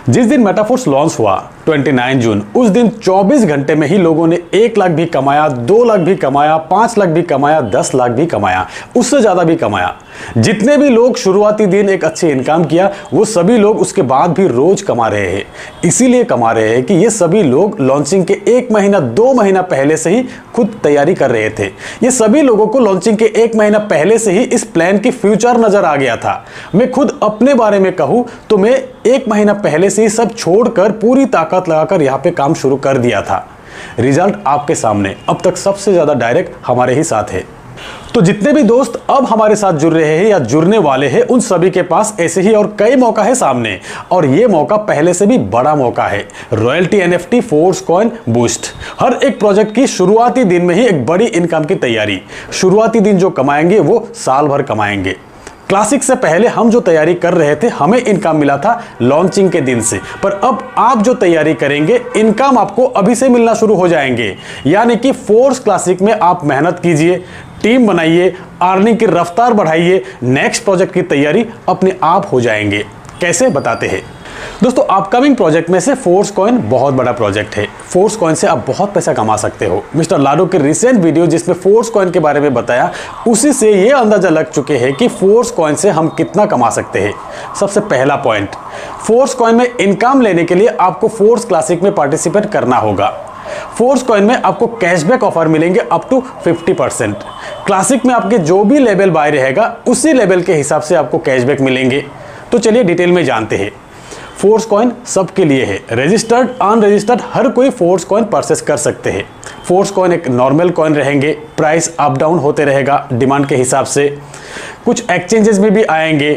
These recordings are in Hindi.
जिस दिन मेटाफोर्स लॉन्च हुआ 29 जून, उस दिन 24 घंटे में ही लोगों ने 1 लाख भी कमाया, 2 लाख भी कमाया, 5 लाख भी कमाया, 10 लाख भी कमाया, उससे ज्यादा भी कमाया। जितने भी लोग शुरुआती दिन एक अच्छी इनकम किया, वो सभी लोग उसके बाद भी रोज कमा रहे हैं। इसीलिए कमा रहे हैं कि ये सभी लोग लॉन्चिंग के 1 महीना 2 महीना पहले से ही खुद तैयारी कर रहे थे। ये सभी लोगों को लॉन्चिंग के 1 महीना पहले से ही इस प्लान की फ्यूचर नजर आ गया था। मैं खुद अपने बारे में कहूं तो मैं 1 महीना पहले से ही सब छोड़कर पूरी ताकत लगाकर यहां पे काम शुरू कर दिया था। रिजल्ट आपके सामने। अब तक सबसे ज्यादा डायरेक्ट हमारे ही साथ है। तो जितने भी दोस्त अब हमारे साथ जुड़ रहे हैं या जुड़ने वाले हैं, उन सभी के पास ऐसे ही और कई मौका है सामने, और ये मौका पहले से भी बड़ा मौका है। Royalty NFT force coin boost. हर एक प्रोजेक्ट की शुरुआती दिन में ही एक बड़ी इनकम की तैयारी। शुरुआती दिन जो कमाएंगे वो साल भर कमाएंगे। क्लासिक से पहले हम जो तैयारी कर रहे थे, हमें इनकम मिला था लॉन्चिंग के दिन से, पर अब आप जो तैयारी करेंगे, इनकम आपको अभी से मिलना शुरू हो जाएंगे। यानी कि फोर्स क्लासिक में आप मेहनत कीजिए, टीम बनाइए, अर्निंग की रफ्तार बढ़ाइए, नेक्स्ट प्रोजेक्ट की तैयारी अपने आप हो जाएंगे। कैसे बताते हैं दोस्तों। अपकमिंग प्रोजेक्ट में से फोर्स कॉइन बहुत बड़ा प्रोजेक्ट है। फोर्स कॉइन से आप बहुत पैसा कमा सकते हो। मिस्टर लाडो के रिसेंट वीडियो जिसमें फोर्स कॉइन के बारे में बताया, उसी से ये अंदाजा लग चुके हैं कि फोर्स कॉइन से हम कितना कमा सकते हैं। सबसे पहला पॉइंट, फोर्स कॉइन में इनकम लेने के लिए आपको फोर्स क्लासिक में पार्टिसिपेट करना होगा। फोर्स कॉइन में आपको कैशबैक ऑफर मिलेंगे अप टू 50%। क्लासिक में आपके जो भी लेवल बाय रहेगा, उसी लेवल के हिसाब से आपको कैशबैक मिलेंगे। तो चलिए डिटेल में जानते हैं। फोर्स कॉइन सबके लिए है। रजिस्टर्ड अनरजिस्टर्ड हर कोई फोर्स कॉइन परचेस कर सकते हैं। फोर्स कॉइन एक नॉर्मल कॉइन रहेंगे, प्राइस अप डाउन होते रहेगा डिमांड के हिसाब से। कुछ एक्सचेंजेस में भी आएंगे।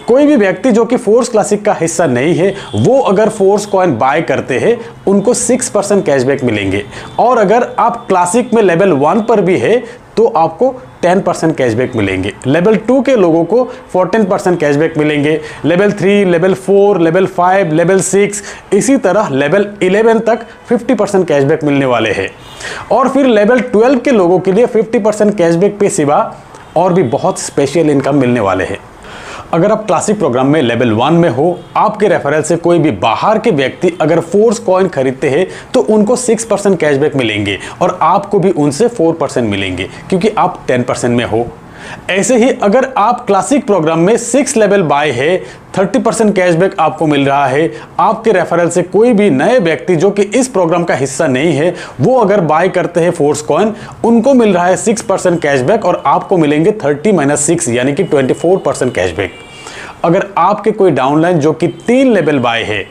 कोई भी व्यक्ति जो कि फोर्स क्लासिक का हिस्सा नहीं है, वो अगर फोर्स कॉइन बाय करते हैं, उनको 6% कैशबैक मिलेंगे। और अगर आप क्लासिक में लेवल 1 पर भी है तो आपको 10% कैशबैक मिलेंगे। लेवल 2 के लोगों को 14% कैशबैक मिलेंगे। लेवल 3, लेवल 4, लेवल 5, लेवल 6, इसी तरह लेवल 11 तक 50% कैशबैक मिलने वाले हैं। और फिर लेवल 12 के लोगों के लिए 50% कैशबैक पे सिवा और भी बहुत स्पेशल इनकम मिलने वाले हैं। अगर आप क्लासिक प्रोग्राम में लेवल 1 में हो, आपके रेफरल से कोई भी बाहर के व्यक्ति अगर फोर्स कॉइन खरीदते हैं तो उनको 6% कैशबैक मिलेंगे और आपको भी उनसे 4% मिलेंगे, क्योंकि आप 10% में हो। ऐसे ही अगर आप क्लासिक प्रोग्राम में 6 लेवल बाय है, 30% कैशबैक आपको मिल रहा है। आपके रेफरल से कोई भी नए व्यक्ति जो कि इस प्रोग्राम का हिस्सा नहीं है, वो अगर बाय करते हैं फोर्स कॉइन, उनको मिल रहा है 6% कैशबैक और आपको मिलेंगे 30-6 यानी कि 24% कैशबैक। अगर आपके कोई डाउनलाइन जो कि 3 लेवल बाय है,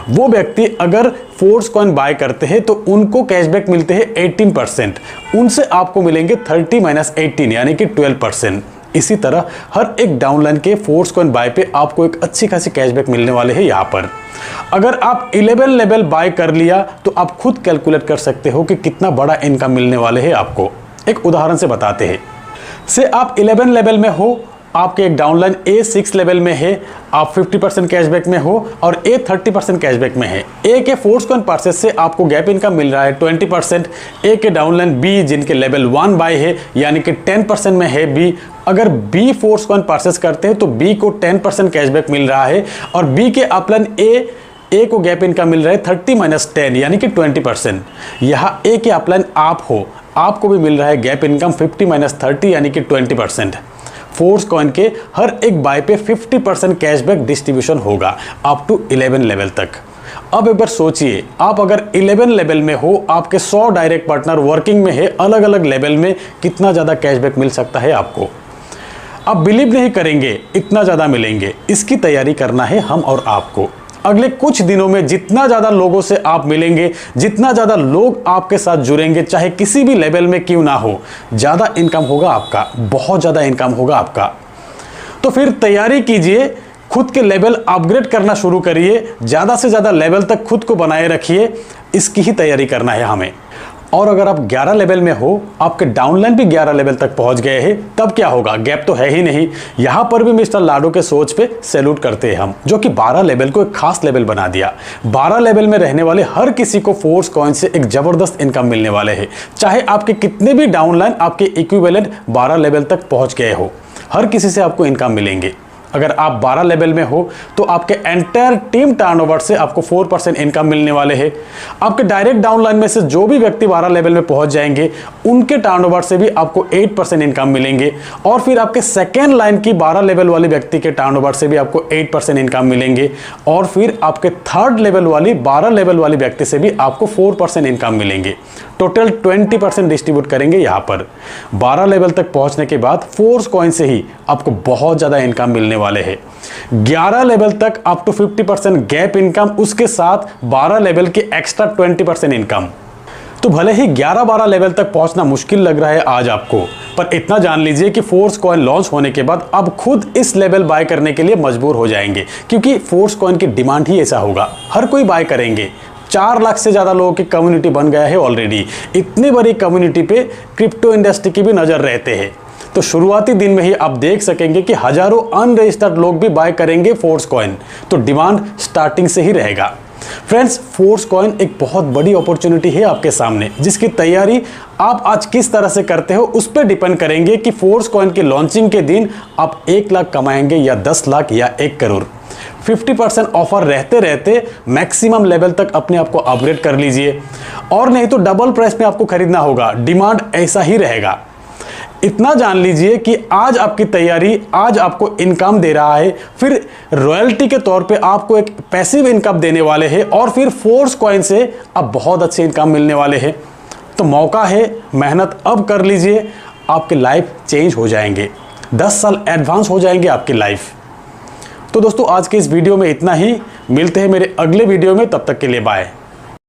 वो व्यक्ति अगर फोर्स कॉइन बाय करते हैं तो उनको कैशबैक मिलते हैं 18%। उनसे आपको मिलेंगे 30-18 यानी कि 12%। इसी तरह हर एक डाउनलाइन के फोर्स कॉइन बाय पे आपको एक अच्छी खासी कैशबैक मिलने वाले हैं। यहाँ पर अगर आप 11 लेवल बाय कर लिया तो आप खुद कैलकुलेट कर सकते हो कि कितना बड़ा इनकम मिलने वाले हैं आपको। एक उदाहरण से बताते हैं। से आप 11 लेवल में हो, आपके एक डाउनलाइन ए 6 लेवल में है, आप 50% कैशबैक में हो और ए 30% कैशबैक में है। ए के फोर्स कॉइन परचेस से आपको गैप इनकम मिल रहा है 20%। ए के डाउनलाइन बी जिनके लेवल 1 बाय है यानी कि 10% में है बी, अगर बी फोर्स कॉइन परचेस करते हैं तो बी को 10% कैशबैक मिल रहा है। और बी के अपलाइन ए को गैप इनकम मिल रहा है 30-10 यानी कि 20%। यहाँ ए के अपलाइन आप हो, आपको भी मिल रहा है गैप इनकम 50-30 यानी कि 20%। फोर्स कॉइन के हर एक बाय पे 50% कैशबैक डिस्ट्रीब्यूशन होगा अप टू 11 लेवल तक। अब एक बार सोचिए, आप अगर 11 लेवल में हो, आपके 100 डायरेक्ट पार्टनर वर्किंग में है अलग अलग लेवल में, कितना ज़्यादा कैशबैक मिल सकता है आपको। आप बिलीव नहीं करेंगे, इतना ज़्यादा मिलेंगे। इसकी तैयारी करना है हम और आपको। अगले कुछ दिनों में जितना ज़्यादा लोगों से आप मिलेंगे, जितना ज़्यादा लोग आपके साथ जुड़ेंगे, चाहे किसी भी लेवल में क्यों ना हो, ज़्यादा इनकम होगा आपका, बहुत ज़्यादा इनकम होगा आपका। तो फिर तैयारी कीजिए, खुद के लेवल अपग्रेड करना शुरू करिए, ज़्यादा से ज़्यादा लेवल तक खुद को बनाए रखिए। इसकी ही तैयारी करना है हमें। और अगर आप 11 लेवल में हो, आपके डाउनलाइन भी 11 लेवल तक पहुंच गए हैं, तब क्या होगा? गैप तो है ही नहीं। यहां पर भी मिस्टर लाडो के सोच पे सैल्यूट करते हैं हम, जो कि 12 लेवल को एक खास लेवल बना दिया। 12 लेवल में रहने वाले हर किसी को फोर्स कॉइन से एक जबरदस्त इनकम मिलने वाले हैं। चाहे आपके कितने भी डाउनलाइन आपके इक्विवेलेंट 12 लेवल तक पहुंच गए हो, हर किसी से आपको इनकम मिलेंगे। अगर आप 12 लेवल में हो तो आपके एंटायर टीम टर्नओवर से आपको 4% इनकम मिलने वाले हैं। आपके डायरेक्ट डाउनलाइन में से जो भी व्यक्ति 12 लेवल में पहुंच जाएंगे उनके टर्नओवर से भी आपको 8% इनकम मिलेंगे, और फिर आपके सेकेंड लाइन की 12 लेवल वाले व्यक्ति के टर्नओवर से भी आपको 8% इनकम मिलेंगे, और फिर आपके थर्ड लेवल वाली 12 लेवल वाली व्यक्ति से भी आपको 4% इनकम मिलेंगे। टोटल 20% डिस्ट्रीब्यूट करेंगे यहाँ पर। 12 लेवल तक पहुंचने के बाद फोर्स कॉइन से ही आपको बहुत ज़्यादा इनकम मिलने वाले हैं। 11 लेवल तक अप टू 50% गैप इनकम, उसके साथ 12 लेवल की एक्स्ट्रा 20% इनकम। तो भले ही 11-12 लेवल तक पहुंचना मुश्किल लग रहा है आज आपको, पर इतना जान लीजिए कि फोर्स कॉइन लॉन्च होने के बाद अब खुद इस लेवल बाय करने के लिए मजबूर हो जाएंगे, क्योंकि फोर्स कॉइन की डिमांड ही ऐसा होगा, हर कोई बाय करेंगे। 4 लाख से ज़्यादा लोगों की कम्युनिटी बन गया है ऑलरेडी। इतनी बड़ी कम्युनिटी पे क्रिप्टो इंडस्ट्री की भी नज़र रहते हैं। तो शुरुआती दिन में ही आप देख सकेंगे कि हजारों अनरजिस्टर्ड लोग भी बाय करेंगे फोर्स कॉइन, तो डिमांड स्टार्टिंग से ही रहेगा। फ्रेंड्स, फोर्स कॉइन एक बहुत बड़ी अपॉर्चुनिटी है आपके सामने, जिसकी तैयारी आप आज किस तरह से करते हो उस पर डिपेंड करेंगे कि फोर्स कॉइन की लॉन्चिंग के दिन आप 1 लाख कमाएंगे या 10 लाख या 1 करोड़। 50% ऑफर रहते रहते मैक्सिमम लेवल तक अपने आप को अपग्रेड कर लीजिए, और नहीं तो डबल प्राइस में आपको खरीदना होगा। डिमांड ऐसा ही रहेगा। इतना जान लीजिए कि आज आपकी तैयारी आज आपको इनकम दे रहा है, फिर रॉयल्टी के तौर पे आपको एक पैसिव इनकम देने वाले हैं, और फिर फोर्स कॉइन से अब बहुत अच्छे इनकम मिलने वाले हैं। तो मौका है, मेहनत अब कर लीजिए, आपके लाइफ चेंज हो जाएंगे, 10 साल एडवांस हो जाएंगे आपकी लाइफ। तो दोस्तों, आज के इस वीडियो में इतना ही। मिलते हैं मेरे अगले वीडियो में, तब तक के लिए बाय।